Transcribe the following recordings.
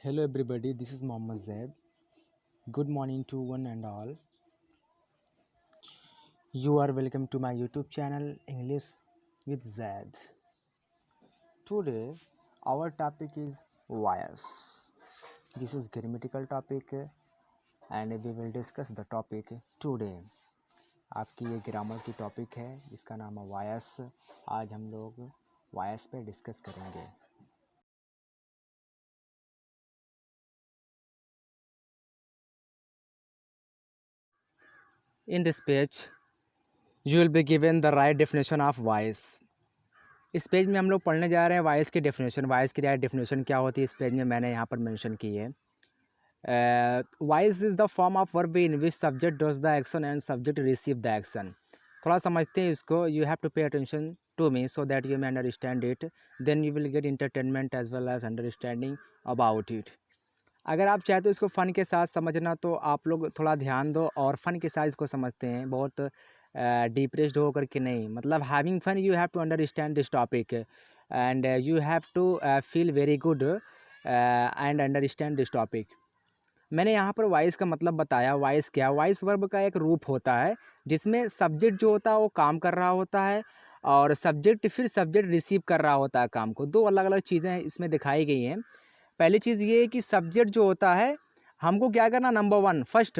Hello everybody, this is Mohammad Zaid. Good morning to one and all. You are welcome to my YouTube channel English with Zaid. Today our topic is wires. This is grammatical topic and we will discuss the topic today. आपकी ये grammar की topic है जिसका नाम है voice. आज हम लोग वायस पे डिस्कस करेंगे। In this page, you will be given the right definition of voice. इस पेज में हम लोग पढ़ने जा रहे हैं वॉइस की डेफिनेशन। वॉइस की राइट डेफिनेशन क्या होती है इस पेज में मैंने यहाँ पर मेंशन की है। Voice is the form of verb in which subject does the action and subject receive the action. थोड़ा समझते हैं इसको। You have to pay attention to me so that you may understand it, then you will get entertainment as well as understanding about it. अगर आप चाहते हो इसको फ़न के साथ समझना तो आप लोग थोड़ा ध्यान दो और फ़न के साथ इसको समझते हैं, बहुत डिप्रेस्ड होकर के नहीं। मतलब having fun you have to understand this topic and you have to feel very good and understand this topic. मैंने यहाँ पर वॉइस का मतलब बताया। वॉइस क्या? वॉइस वर्ब का एक रूप होता है जिसमें सब्जेक्ट जो होता है वो काम कर रहा होता है और फिर सब्जेक्ट रिसीव कर रहा होता है काम को। दो अलग अलग चीज़ें इसमें दिखाई गई हैं। पहली चीज़ ये है कि सब्जेक्ट जो होता है हमको क्या करना, नंबर वन फर्स्ट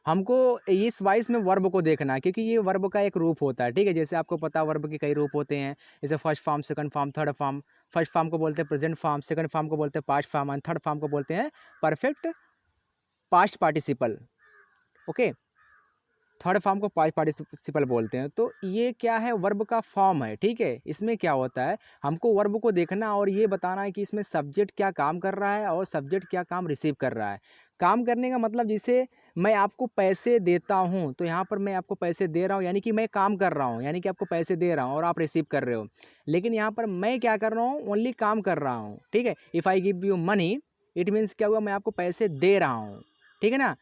हमको इस वॉइस में वर्ब को देखना है, क्योंकि ये वर्ब का एक रूप होता है। ठीक है, जैसे आपको पता है वर्ब के कई रूप होते हैं, जैसे first form, second form, third form. First form को बोलते हैं प्रेजेंट फॉर्म, सेकंड फॉर्म को बोलते हैं past form and third form को बोलते हैं perfect past participle. Okay, third form को पास्ट पार्टिसिपल बोलते हैं। तो ये क्या है, वर्ब का फॉर्म है। ठीक है, इसमें क्या होता है, हमको वर्ब को देखना और ये बताना है कि इसमें सब्जेक्ट क्या काम कर रहा है और सब्जेक्ट क्या काम रिसीव कर रहा है। काम करने का मतलब, जैसे मैं आपको पैसे देता हूँ तो यहाँ पर मैं आपको पैसे दे रहा हूँ, यानी कि मैं काम कर रहा हूँ, यानी कि आपको पैसे दे रहा हूँ और आप रिसीव कर रहे हो। लेकिन यहाँ पर मैं क्या कर रहा हूँ, ओनली काम कर रहा हूँ। ठीक है, if I give you money it means क्या हुआ, मैं आपको पैसे दे रहा हूँ। ठीक है ना,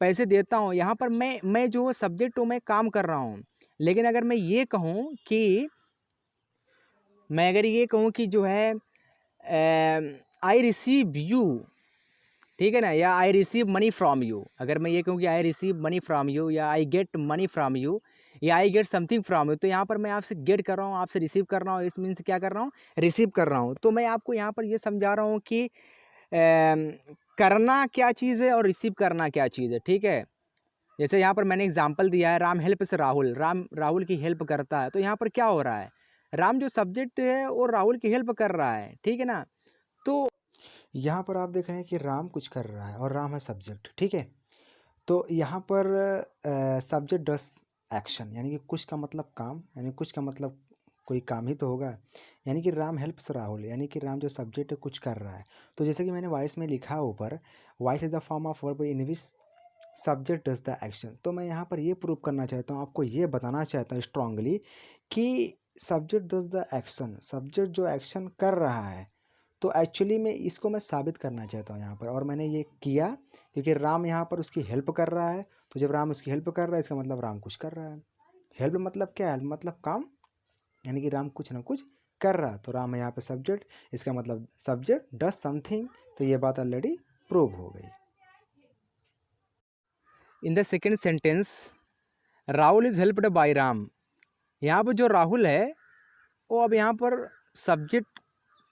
पैसे देता हूँ। यहाँ पर मैं जो सब्जेक्ट हूँ, मैं काम कर रहा हूँ। लेकिन अगर मैं ये कहूँ कि कि जो है आई रिसीव यू, ठीक है ना, या I receive money from you. अगर मैं ये कहूँ कि I receive money from you या I get money from you या I get something from you, तो यहाँ पर मैं आपसे गेट कर रहा हूँ, आपसे रिसीव कर रहा हूँ। इस मीन्स क्या कर रहा हूँ, रिसीव कर रहा हूँ। तो मैं आपको यहाँ पर ये समझा रहा हूँ कि करना क्या चीज़ है और रिसीव करना क्या चीज़ है। ठीक है, जैसे यहाँ पर मैंने एग्जाम्पल दिया है, राम हेल्प से राहुल। राम राहुल की हेल्प करता है। तो यहाँ पर क्या हो रहा है, राम जो सब्जेक्ट है वो राहुल की हेल्प कर रहा है। ठीक है ना, तो यहाँ पर आप देख रहे हैं कि राम कुछ कर रहा है और राम है सब्जेक्ट। ठीक है, तो यहाँ पर सब्जेक्ट डस एक्शन, यानी कि कुछ का मतलब काम, यानी कुछ का मतलब कोई काम ही तो होगा। यानी कि राम हेल्प्स राहुल, यानी कि राम जो सब्जेक्ट है कुछ कर रहा है। तो जैसे कि मैंने वॉइस में लिखा ऊपर, voice is the form of verb in which subject does the action. तो मैं यहाँ पर ये प्रूव करना चाहता हूँ, आपको ये बताना चाहता हूँ स्ट्रांगली कि subject does the action, subject जो एक्शन कर रहा है। तो एक्चुअली में इसको मैं साबित करना चाहता हूँ यहाँ पर, और मैंने ये किया क्योंकि राम यहाँ पर उसकी हेल्प कर रहा है। तो जब राम उसकी हेल्प कर रहा है इसका मतलब राम कुछ कर रहा है। हेल्प मतलब क्या है, मतलब काम, यानी कि राम कुछ ना कुछ कर रहा है। तो राम है यहाँ पे सब्जेक्ट, इसका मतलब सब्जेक्ट डज समथिंग। तो ये बात ऑलरेडी प्रूव हो गई। In the second sentence Rahul is helped bye Ram. यहाँ पर जो राहुल है वो अब यहाँ पर सब्जेक्ट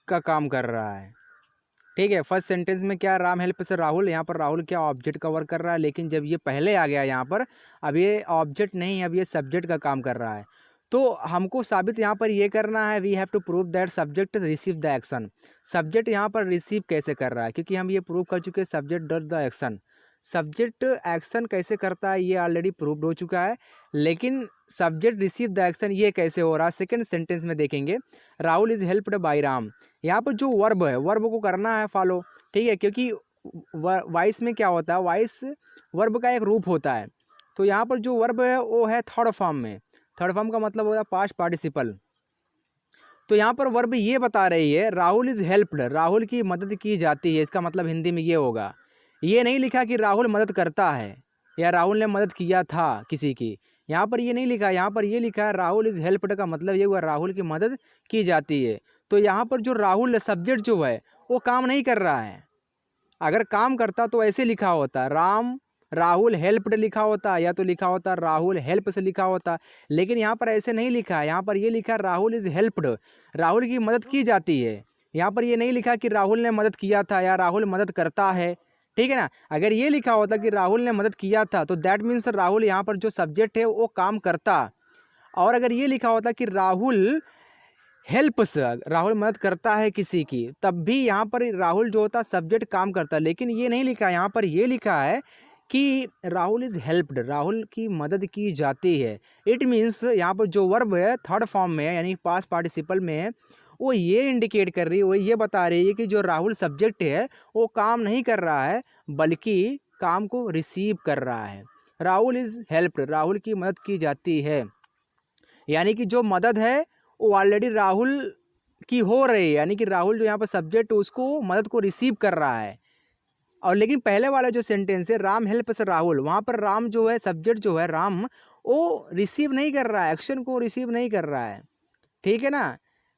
का काम कर रहा है। ठीक है, फर्स्ट सेंटेंस में क्या, राम हेल्प से राहुल, यहाँ पर राहुल क्या ऑब्जेक्ट का वर्क कर रहा है। लेकिन जब ये पहले आ गया यहाँ पर, अब ये ऑब्जेक्ट नहीं, अब ये सब्जेक्ट का काम कर रहा है। तो हमको साबित यहाँ पर ये करना है, we have to prove that subject receive the action. Subject यहाँ पर रिसीव कैसे कर रहा है, क्योंकि हम ये प्रूव कर चुके हैं subject does the action. Subject action कैसे करता है ये ऑलरेडी प्रूव्ड हो चुका है। लेकिन सब्जेक्ट रिसीव द एक्शन ये कैसे हो रहा है, सेकेंड सेंटेंस में देखेंगे। Rahul is helped bye Ram, यहाँ पर जो वर्ब है वर्ब को करना है फॉलो। ठीक है, क्योंकि वॉइस में क्या होता है, वॉइस वर्ब का एक रूप होता है। तो यहाँ पर जो वर्ब है वो है थर्ड फॉर्म में। थर्ड फॉर्म का मतलब होता है पास्ट पार्टिसिपल। तो यहाँ पर वर्ब ये बता रही है राहुल इज हेल्प्ड, राहुल की मदद की जाती है। इसका मतलब हिंदी में ये होगा, ये नहीं लिखा कि राहुल मदद करता है या राहुल ने मदद किया था किसी की। यहाँ पर ये नहीं लिखा, यहाँ पर ये लिखा है राहुल इज हेल्प्ड का मतलब ये हुआ राहुल की मदद की जाती है। तो यहाँ पर जो राहुल सब्जेक्ट जो है वो काम नहीं कर रहा है। अगर काम करता तो ऐसे लिखा होता, राम राहुल हेल्प्ड लिखा होता, या तो लिखा होता राहुल हेल्प से लिखा होता। लेकिन यहाँ पर ऐसे नहीं लिखा है, यहाँ पर ये लिखा राहुल इज हेल्प्ड, राहुल की मदद की जाती है। यहाँ पर ये नहीं लिखा कि राहुल ने मदद किया था या राहुल मदद करता है, ठीक है ना। अगर ये लिखा होता कि राहुल ने मदद किया था तो दैट मीन्स राहुल यहाँ पर जो सब्जेक्ट है वो काम करता। और अगर ये लिखा होता कि राहुल हेल्प्स, राहुल मदद करता है किसी की, तब भी यहाँ पर राहुल जो होता सब्जेक्ट काम करता। लेकिन ये नहीं लिखा, यहाँ पर ये लिखा है कि राहुल इज हेल्प्ड, राहुल की मदद की जाती है। इट मीन्स यहाँ पर जो वर्ब है थर्ड फॉर्म में है, यानी पास्ट पार्टिसिपल में है, वो ये इंडिकेट कर रही है, वो ये बता रही है कि जो राहुल सब्जेक्ट है वो काम नहीं कर रहा है, बल्कि काम को रिसीव कर रहा है। राहुल इज हेल्प्ड, राहुल की मदद की जाती है, यानी कि जो मदद है वो ऑलरेडी राहुल की हो रही है, यानी कि राहुल जो यहाँ पर सब्जेक्ट उसको मदद को रिसीव कर रहा है। और लेकिन पहले वाला जो सेंटेंस है राम हेल्प्स राहुल, वहाँ पर राम जो है सब्जेक्ट जो है राम, वो रिसीव नहीं कर रहा है, एक्शन को रिसीव नहीं कर रहा है, ठीक है ना।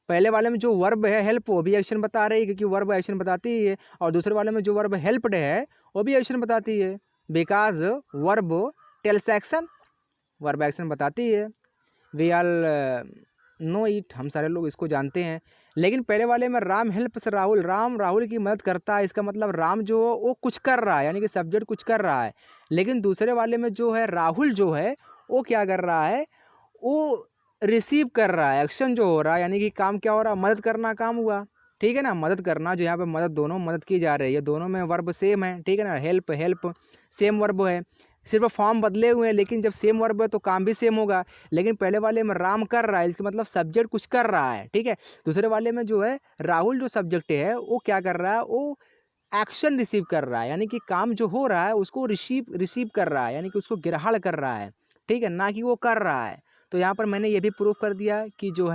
पहले वाले में जो वर्ब है हेल्प वो भी एक्शन बता रही है, क्योंकि वर्ब एक्शन बताती ही है। और दूसरे वाले में जो वर्ब हेल्प्ड है वो भी एक्शन बताती है, because verb tells action, verb action बताती है। वी आल नो इट, हम सारे लोग इसको जानते हैं। लेकिन पहले वाले में राम हेल्प्स राहुल, राम राहुल की मदद करता है, इसका मतलब राम जो वो कुछ कर रहा है, यानी कि सब्जेक्ट कुछ कर रहा है। लेकिन दूसरे वाले में जो है राहुल जो है वो क्या कर रहा है, वो रिसीव कर रहा है, एक्शन जो हो रहा है, यानी कि काम क्या हो रहा है, मदद करना काम हुआ, ठीक है ना। मदद करना जो यहाँ पे मदद, दोनों मदद की जा रही है, दोनों में वर्ब सेम है, ठीक है ना। हेल्प हेल्प सेम वर्ब है, सिर्फ फॉर्म बदले हुए हैं, लेकिन जब सेम वर्ब है तो काम भी सेम होगा। लेकिन पहले वाले में राम कर रहा है, इसका मतलब सब्जेक्ट कुछ कर रहा है, ठीक है। दूसरे वाले में जो है राहुल जो सब्जेक्ट है वो क्या कर रहा है, वो एक्शन रिसीव कर रहा है, यानी कि काम जो हो रहा है उसको रिसीव रिसीव कर रहा है, यानी कि उसको ग्रहण कर रहा है, ठीक है ना, कि वो कर रहा है। तो यहाँ पर मैंने ये भी प्रूफ कर दिया कि जो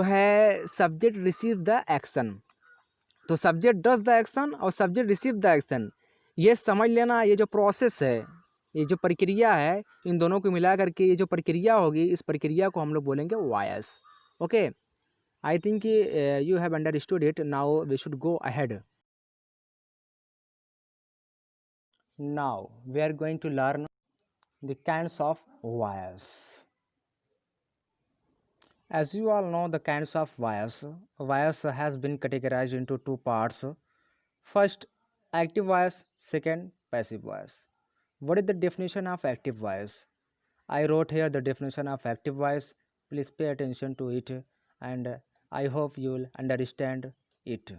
है सब्जेक्ट रिसीव द एक्शन, तो सब्जेक्ट डज द एक्शन और सब्जेक्ट रिसीव द एक्शन। ये समझ लेना, ये जो प्रोसेस है, ये जो प्रक्रिया है, इन दोनों को मिला करके ये जो प्रक्रिया होगी, इस प्रक्रिया को हम लोग बोलेंगे voice. Okay, I think you have understood it, now we should go ahead. Now we are going to learn the kinds of voice. As you all know the kinds of voice, voice has been categorized into two parts. First, active voice, second, passive voice. What is the definition of active voice? I wrote here the definition of active voice. Please pay attention to it and I hope you will understand it.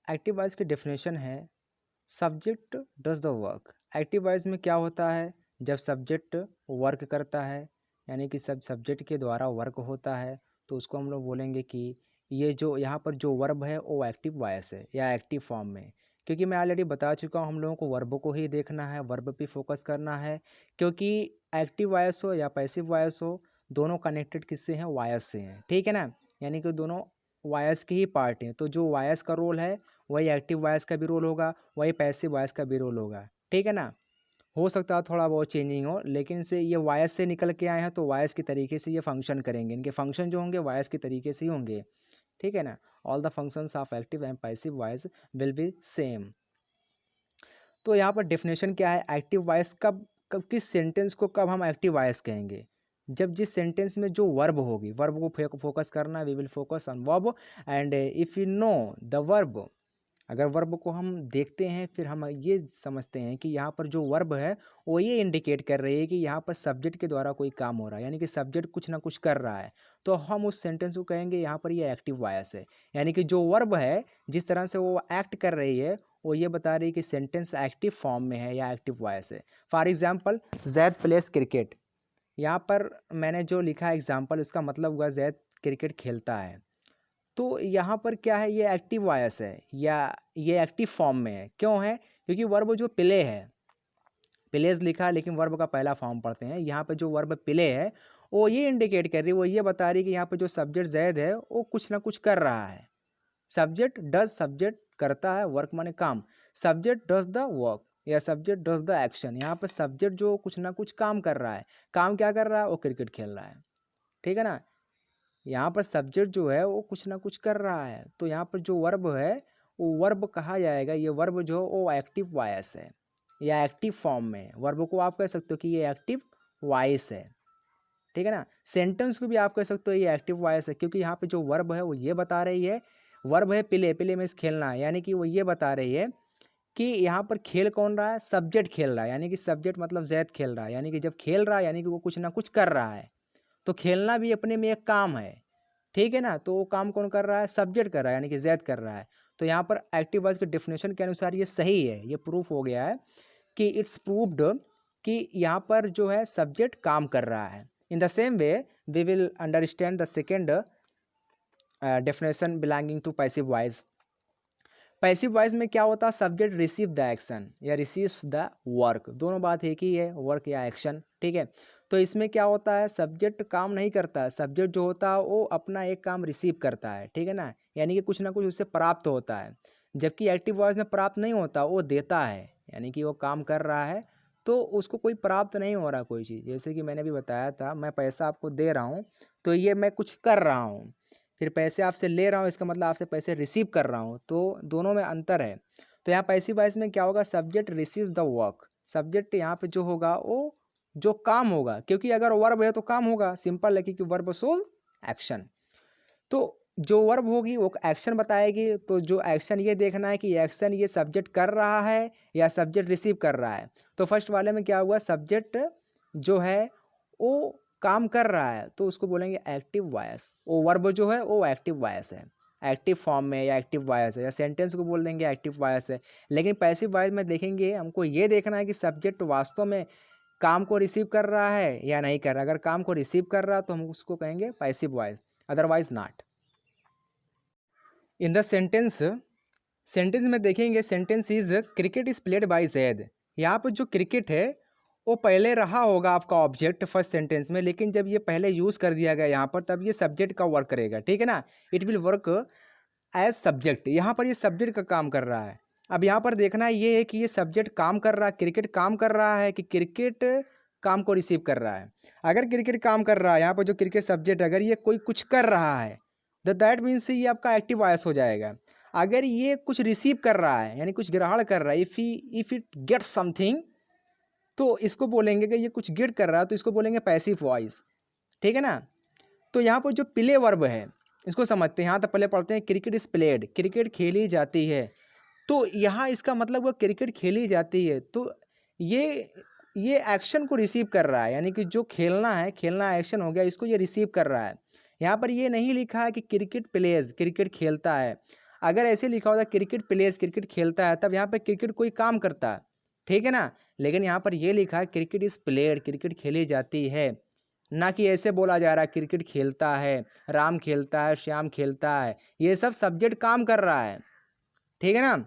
Active voice की definition है subject does the work. Active voice में क्या होता है, जब subject work करता है, यानी कि सब सब्जेक्ट के द्वारा वर्क होता है, तो उसको हम लोग बोलेंगे कि ये जो यहाँ पर जो वर्ब है वो एक्टिव वॉइस है या एक्टिव फॉर्म में। क्योंकि मैं ऑलरेडी बता चुका हूँ, हम लोगों को वर्ब को ही देखना है, वर्ब पे फोकस करना है। क्योंकि एक्टिव वॉइस हो या पैसिव वॉइस हो, दोनों कनेक्टेड किससे हैं, वॉइस से हैं, ठीक है ना। यानी कि दोनों वॉइस के ही पार्ट हैं। तो जो वॉइस का रोल है वही एक्टिव वॉइस का भी रोल होगा, वही पैसिव वॉइस का भी रोल होगा, ठीक है ना। हो सकता है थोड़ा बहुत चेंजिंग हो, लेकिन से ये वॉइस से निकल के आए हैं तो वॉइस के तरीके से ये फंक्शन करेंगे, इनके फंक्शन जो होंगे वॉइस के तरीके से ही होंगे, ठीक है ना। All the functions of active and passive voice will be same. तो यहाँ पर डेफिनेशन क्या है, एक्टिव वॉइस कब कब किस सेंटेंस को कब हम एक्टिव वॉइस कहेंगे, जब जिस सेंटेंस में जो वर्ब होगी, वर्ब को फोकस करना, we will focus on verb. And if you know the verb, अगर वर्ब को हम देखते हैं फिर हम ये समझते हैं कि यहाँ पर जो वर्ब है वो ये इंडिकेट कर रही है कि यहाँ पर सब्जेक्ट के द्वारा कोई काम हो रहा है, यानी कि सब्जेक्ट कुछ ना कुछ कर रहा है, तो हम उस सेंटेंस को कहेंगे यहाँ पर ये एक्टिव वॉइस है। यानी कि जो वर्ब है जिस तरह से वो एक्ट कर रही है वो ये बता रही है कि सेंटेंस एक्टिव फॉर्म में है या एक्टिव वॉइस है। For example, Zaid place cricket, यहाँ पर मैंने जो लिखा एग्जाम्पल उसका मतलब हुआ जैद क्रिकेट खेलता है। तो यहाँ पर क्या है, ये एक्टिव वॉइस है या ये एक्टिव फॉर्म में है। क्यों है, क्योंकि वर्ब जो प्ले है, प्लेज लिखा है लेकिन वर्ब का पहला फॉर्म पढ़ते हैं, यहाँ पर जो वर्ब प्ले है वो ये इंडिकेट कर रही है, वो ये बता रही है कि यहाँ पर जो सब्जेक्ट जैद है वो कुछ ना कुछ कर रहा है। सब्जेक्ट डज, सब्जेक्ट करता है, वर्क माने काम, सब्जेक्ट डज द वर्क या सब्जेक्ट डज द एक्शन। यहाँ पर सब्जेक्ट जो कुछ ना कुछ काम कर रहा है, काम क्या कर रहा है, वो क्रिकेट खेल रहा है, ठीक है ना। यहाँ पर सब्जेक्ट जो है वो कुछ ना कुछ कर रहा है, तो यहाँ पर जो वर्ब है वो वर्ब कहा जाएगा, ये वर्ब जो वो एक्टिव वॉइस है या एक्टिव फॉर्म में है। वर्ब को आप कह सकते हो कि ये एक्टिव वॉइस है, ठीक है ना। सेंटेंस को भी आप कह सकते हो ये एक्टिव वॉइस है, क्योंकि यहाँ पे जो वर्ब है वो ये बता रही है, वर्ब है प्ले, प्ले में खेलना है, यानी कि वो ये बता रही है कि यहाँ पर खेल कौन रहा है, सब्जेक्ट खेल रहा है, यानी कि सब्जेक्ट मतलब जैद खेल रहा है, यानी कि जब खेल रहा है यानी कि वो कुछ ना कुछ कर रहा है। तो खेलना भी अपने में एक काम है, ठीक है ना। तो वो काम कौन कर रहा है, सब्जेक्ट कर रहा है, यानी कि जैद कर रहा है। तो यहाँ पर एक्टिव वॉइस के डेफिनेशन के अनुसार ये सही है, ये प्रूफ हो गया है कि इट्स प्रूव्ड कि यहाँ पर जो है सब्जेक्ट काम कर रहा है। In the same way we will understand the second definition belonging to passive voice. Passive voice में क्या होता है, सब्जेक्ट रिसीव द एक्शन या रिसीव्स द वर्क, दोनों बात एक ही है, वर्क या एक्शन, ठीक है। तो इसमें क्या होता है, सब्जेक्ट काम नहीं करता है, सब्जेक्ट जो होता है वो अपना एक काम रिसीव करता है, ठीक है ना, यानी कि कुछ ना कुछ उससे प्राप्त होता है। जबकि एक्टिव वॉइस में प्राप्त नहीं होता, वो देता है, यानी कि वो काम कर रहा है तो उसको कोई प्राप्त नहीं हो रहा कोई चीज़। जैसे कि मैंने अभी बताया था, मैं पैसा आपको दे रहा हूँ तो ये मैं कुछ कर रहा हूँ, फिर पैसे आपसे ले रहा हूँ इसका मतलब आपसे पैसे रिसीव कर रहा हूँ, तो दोनों में अंतर है। तो यहाँ पैसिव वॉइस में क्या होगा, subject receive the work, subject यहाँ पे जो होगा वो जो काम होगा, क्योंकि अगर वर्ब है तो काम होगा, सिंपल है, क्योंकि वर्ब सोल एक्शन। तो जो वर्ब होगी वो एक्शन बताएगी, तो जो एक्शन ये देखना है कि एक्शन ये सब्जेक्ट कर रहा है या सब्जेक्ट रिसीव कर रहा है। तो फर्स्ट वाले में क्या हुआ, सब्जेक्ट जो है वो काम कर रहा है तो उसको बोलेंगे एक्टिव वॉइस, वो वर्ब जो है वो एक्टिव वॉइस है, एक्टिव फॉर्म में या एक्टिव वॉइस है, या सेंटेंस को बोल देंगे एक्टिव वॉइस है। लेकिन पैसिव वॉइस में देखेंगे, हमको ये देखना है कि सब्जेक्ट वास्तव में काम को रिसीव कर रहा है या नहीं कर रहा। अगर काम को रिसीव कर रहा है तो हम उसको कहेंगे passive voice, otherwise not. In the sentence में देखेंगे, sentence is cricket is played by Zaid. यहाँ पर जो क्रिकेट है वो पहले रहा होगा आपका ऑब्जेक्ट फर्स्ट सेंटेंस में, लेकिन जब ये पहले यूज़ कर दिया गया यहाँ पर तब ये सब्जेक्ट का वर्क करेगा, ठीक है ना। It will work as subject, यहाँ पर ये सब्जेक्ट का काम कर रहा है। अब यहाँ पर देखना ये है कि ये सब्जेक्ट काम कर रहा है, क्रिकेट काम कर रहा है कि क्रिकेट काम को रिसीव कर रहा है। अगर क्रिकेट काम कर रहा है, यहाँ पर जो क्रिकेट सब्जेक्ट अगर ये कोई कुछ कर रहा है तो दैट मीन्स ये आपका एक्टिव वॉइस हो जाएगा। अगर ये कुछ रिसीव कर रहा है यानी कुछ ग्रहण कर रहा है, इफ़ इट गेट्स समथिंग, तो इसको बोलेंगे कि ये कुछ गेट कर रहा है तो इसको बोलेंगे पैसिव वॉइस, ठीक है ना। तो यहाँ पर जो प्ले वर्ब है इसको समझते हैं। यहाँ तक पहले पढ़ते हैं, क्रिकेट इज प्लेड, क्रिकेट खेली जाती है। तो यहाँ इसका मतलब वो क्रिकेट खेली जाती है, तो ये एक्शन को रिसीव कर रहा है, यानी कि जो खेलना है, खेलना एक्शन हो गया, इसको ये रिसीव कर रहा है। यहाँ पर ये नहीं लिखा है कि क्रिकेट प्लेज, क्रिकेट खेलता है। अगर ऐसे लिखा होता क्रिकेट प्लेज, क्रिकेट खेलता है, तब यहाँ पर क्रिकेट कोई काम करता है, ठीक है ना। लेकिन यहाँ पर ये लिखा है क्रिकेट इज प्लेड, क्रिकेट खेली जाती है, ना कि ऐसे बोला जा रहा है क्रिकेट खेलता है, राम खेलता है, श्याम खेलता है। ये सब सब्जेक्ट काम कर रहा है, ठीक है ना।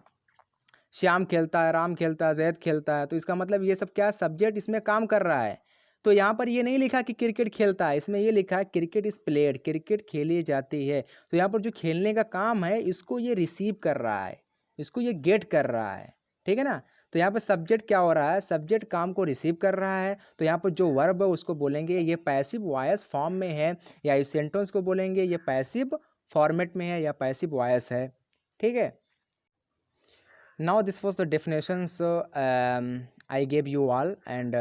श्याम खेलता है, राम खेलता है, जैद खेलता है, तो इसका मतलब ये सब क्या, सब्जेक्ट इसमें काम कर रहा है। तो यहाँ पर ये नहीं लिखा कि क्रिकेट खेलता है, इसमें ये लिखा है क्रिकेट इज प्लेड, क्रिकेट खेली जाती है। तो यहाँ पर जो खेलने का काम है इसको ये रिसीव कर रहा है, इसको ये गेट कर रहा है, ठीक है ना। तो यहाँ पर सब्जेक्ट क्या हो रहा है, सब्जेक्ट काम को रिसीव कर रहा है। तो यहाँ पर जो वर्ब है उसको बोलेंगे ये पैसिव वॉइस फॉर्म में है, या इस सेंटेंस को बोलेंगे ये पैसिव फॉर्मेट में है या पैसिव वॉइस है, ठीक है। Now this was the definitions I gave you all, and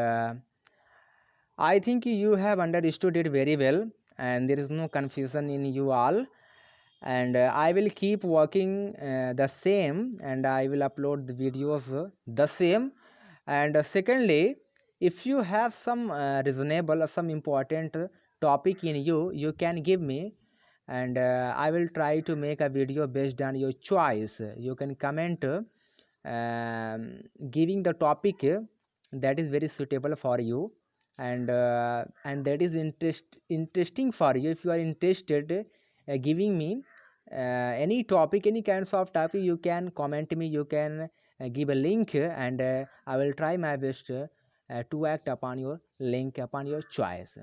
I think you have understood it very well, and there is no confusion in you all. And I will keep working the same, and I will upload the videos the same. And secondly, if you have some reasonable or some important topic in you can give me, and I will try to make a video based on your choice. You can comment giving the topic that is very suitable for you, and that is interesting for you. If you are interested giving me any topic, any kinds of topic, you can comment me, you can give a link, and I will try my best to act upon your link, upon your choice.